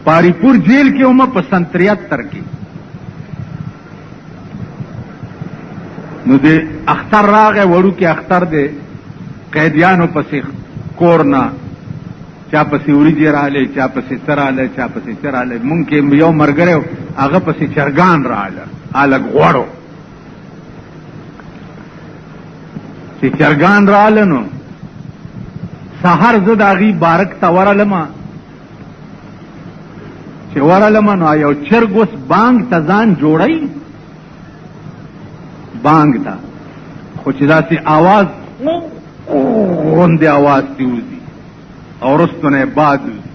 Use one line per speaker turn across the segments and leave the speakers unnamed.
پاری پور جیل کې هم په 73 کې نو د اختر راغی وړو کې اختر دی قیدیانو پسې کورنا چا پسې وریجې راغلی چا پسې څه راغلی چا پسې څه راغلی مونږ کې یو ملګری و هغه پسې چرګان راغله هلک غوړو چې چرګان راغله نو سهار زه د هغې بارک ته ورغلمه چې ورغلمه نو یو چرګ اوس بانګ ته ځان جوړی بانګ ته خو چې داسې آواز غوندې آواز دې وځي او وروستو نه یې باد وځي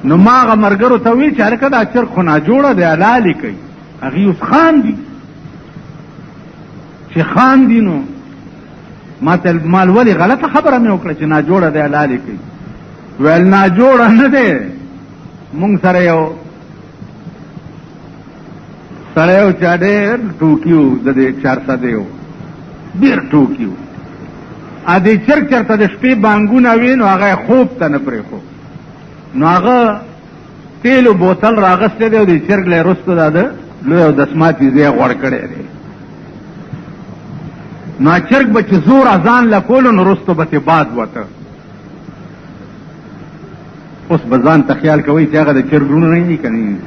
نو ما هغه ملګرو ته وویل چې هلکه دا چرګ خو ناجوړه دی حلالې کوي هغې اوس خاندي چې خاندي نو ما ته مال ولې غلطه خبره مې وکړه چې ناجوړه دی حلالې کوي ویل ناجوړه نه دی مونږ سره یو سړی و چې ډېر ټوکي و د دې چارسدی و ډېر ټوکي و ا دې چرګ چېرته د شپې بانګونه وي نو هغه یې خوب ته نه پرېښود نو هغه تیلو بوتل راغستی دی او دې چرګ له یې وروستو دا د لوی او دسماتي ځای غوړ کړی دی نو چرګ به چې زور اذان له کولو نو وروستو به ترې باد وته اوس به ځان ته خیال کوئ چې هغه د چرګونو نه دي که نه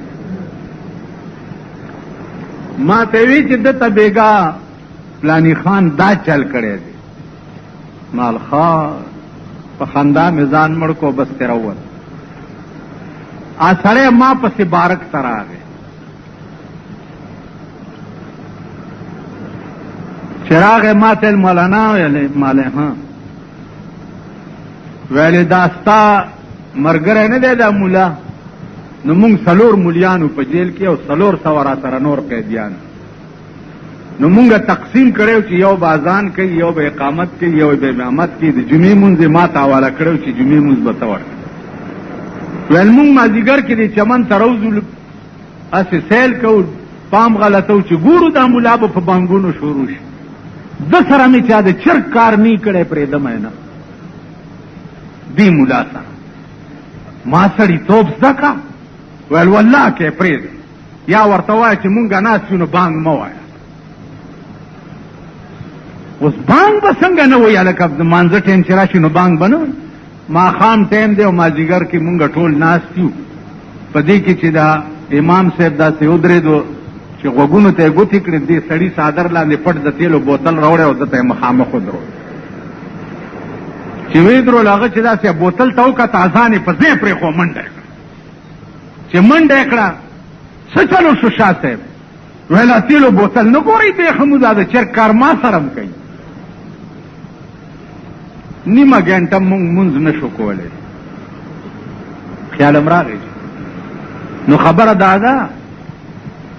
ما ته وی چې دته بیګا فلانی خان دا چل کړی دی مال خا په خندا مې ځان مړ کو بس ترې راووت ا سړی ما پسې بارک ته راغی چې راغی ما ته مولانا ویلې مالې ها ویلې دا ستا ملګری نه دی دا مولا نو مونږ 4 مولیانو په جیل کې او 400 را سره نور قیدیان نو مونږه تقسیم کړو چې یو به اذان کوي یو به اقامت کوي یو به امامت کوي د جمعې مونځ ما ته حواله کړو چې جمعې مونځ به ته ورکړې ویل مونږ مازدیګر کې د چمن ته راوځو هسې سیل کوو پام غلطو چې ګورو دا مولا به په بانګونو شروع شي ده سره مې چا د چرګ کار نه کړی پرېږدمی نه دې مولا سره ما سړي توب زده کړه ویل والله کې پرېږده یا ورته وایه چې مونږ ناست یو نو بانګ مه وایه اوس بانګ به څنګه نه وایي هلکه د مانځه ټایم چې راشي نو بانګ به نه وایي ماښام ټایم دی او مازدیګر کې مونږ ټول ناست یو په دې کې چې دا امام صاحب داسې ودرېدو چې غوږونو ته یې ګوتې کړې دې سړي څادر لاندې پټ د تیلو بوتل راوړی او ده ته یې مخامخ ودرول چې ویې درول هغه چې داسې بوتل ته وکته اذان یې په ځای پرېښو منډه یې کړه چې منډه یې کړه څه چلو شو شاه صاحب ویل تیلو بوتل نه ګورئ بیخه مو دا د چرګ کار ما سره هم کوي نیمه ګنټه مونږ مونځ نه شو کولی خیالم راغی نو خبره دا ده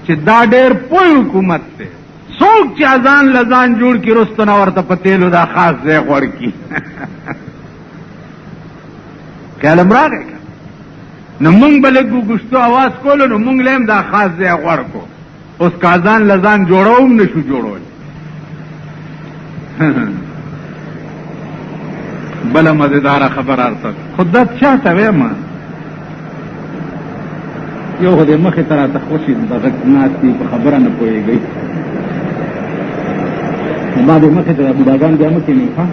چې دا ډېر پوه حکومت دی څوک چې اذان لذان جوړ کړي وروستو نه ورته په تیلو دا خاص ځای غوړ کړي خیالم راغی نو مونږ به لږ وګوښتو اواز کولو نو مونږ له هم دا خاص ځای غوړ کو اوس که اذان لذان جوړو هم نه شو جوړولی بله مزیداره خبره ارته خو دا چا ته ویم یو خو دې مخې ته راته خوشي دغه ناست دي په خبره نه پوهېږئ ما دې مخې ته بوډاګان بیا مه کښېنئ ښه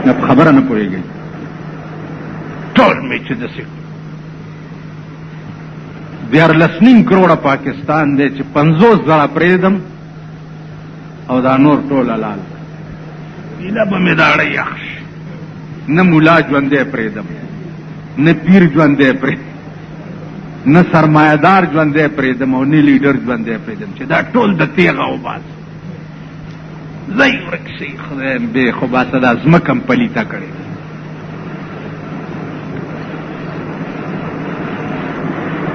نه په خبره نه پوهېږئ ټول مې چې داسې 14.5 کروڑه پاکستان دی چې 50 زره پرېږدم او دا نور ټول حلال ایله به مې داړه یخ شي نه مولا ژوندی پرېږدم نه پیر ژوندی پرېږدم نه سرمایهدار ژوندی پرېږدم او نه لیډر ژوندی پرېږدم چې دا ټول د تیغه وباس ځای ورک شي خدای بې خو باسه دا ځمکه هم پلیته کړې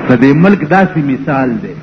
د دې ملک داسې مثال دی